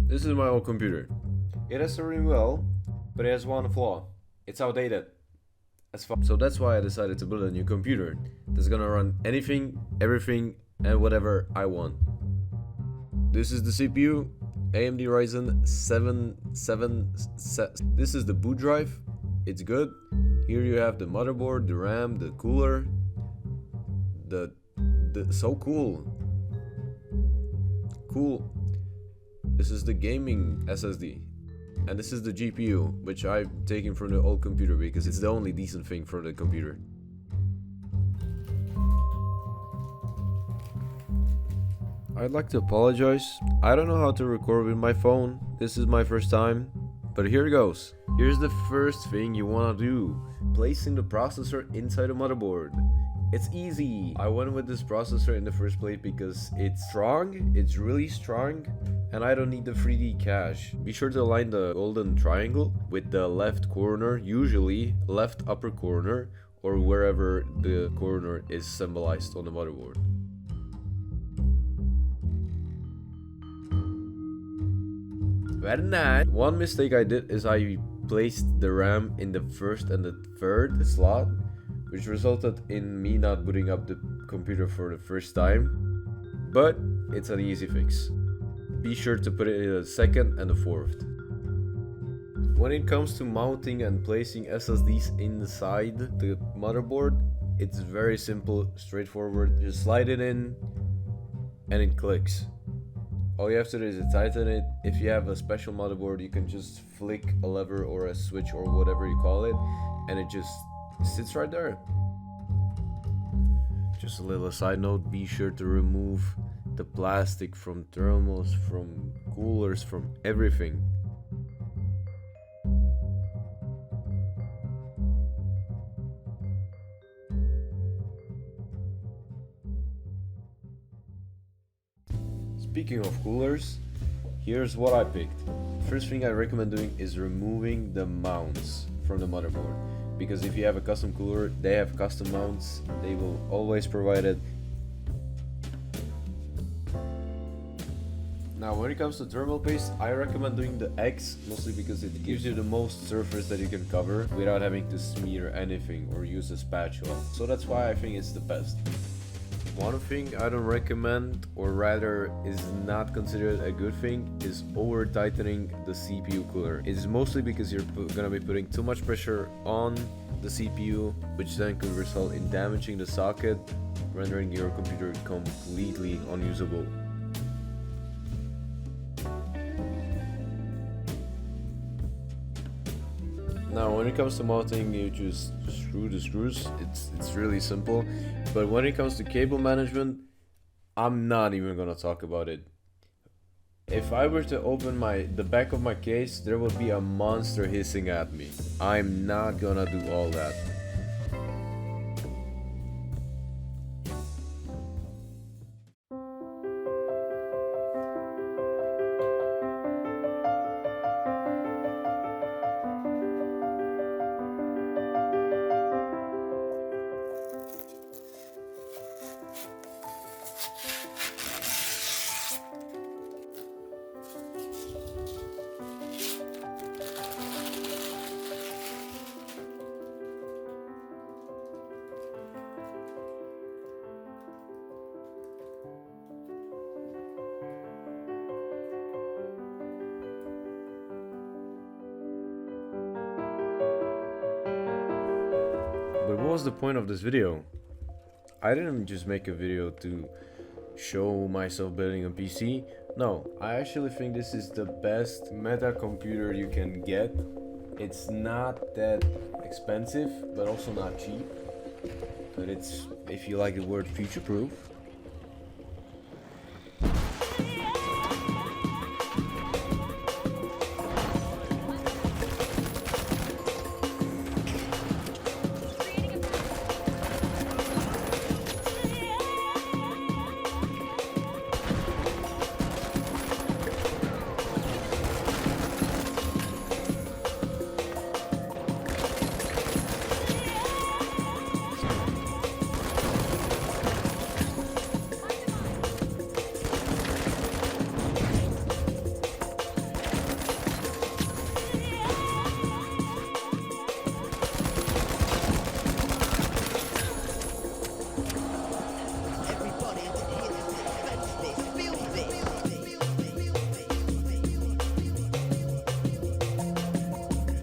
This is my old computer. It has running well, but it has one flaw. It's outdated. So that's why I decided to build a new computer that's gonna run anything, everything, and whatever I want. This is the CPU, AMD Ryzen 7. This is the boot drive. It's good. Here you have the motherboard, the RAM, the cooler. So cool. This is the gaming SSD. And this is the GPU, which I've taken from the old computer because it's the only decent thing for the computer. I'd like to apologize. I don't know how to record with my phone. This is my first time. But here it goes. Here's the first thing you want to do. Placing the processor inside the motherboard. It's easy. I went with this processor in the first place because it's strong. It's really strong. And I don't need the 3D cache. Be sure to align the golden triangle with the left corner, usually left upper corner, or wherever the corner is symbolized on the motherboard. Very nice. One mistake I did is I placed the RAM in the first and the third slot, which resulted in me not booting up the computer for the first time. But it's an easy fix. Be sure to put it in the second and the fourth. When it comes to mounting and placing SSDs inside the motherboard, it's very simple, straightforward. Just slide it in and it clicks. All you have to do is tighten it. If you have a special motherboard, you can just flick a lever or a switch or whatever you call it, and it just sits right there. Just a little side note, be sure to remove the plastic from thermals, from coolers, from everything. Speaking of coolers, here's what I picked. First thing I recommend doing is removing the mounts from the motherboard, because if you have a custom cooler, they have custom mounts. They will always provide it. Now when it comes to thermal paste, I recommend doing the X, mostly because it gives you the most surface that you can cover without having to smear anything or use a spatula. So that's why I think it's the best. One thing I don't recommend, or rather is not considered a good thing, is over tightening the CPU cooler. It's mostly because you're gonna be putting too much pressure on the CPU, which then could result in damaging the socket, rendering your computer completely unusable. Now when it comes to mounting, you just screw the screws. It's really simple. But when it comes to cable management, I'm not even gonna talk about it. If I were to open the back of my case, there would be a monster hissing at me. I'm not gonna do all that. But what was the point of this video? I didn't just make a video to show myself building a PC. No, I actually think this is the best meta computer you can get. It's not that expensive, but also not cheap. But it's, if you like the word, future-proof.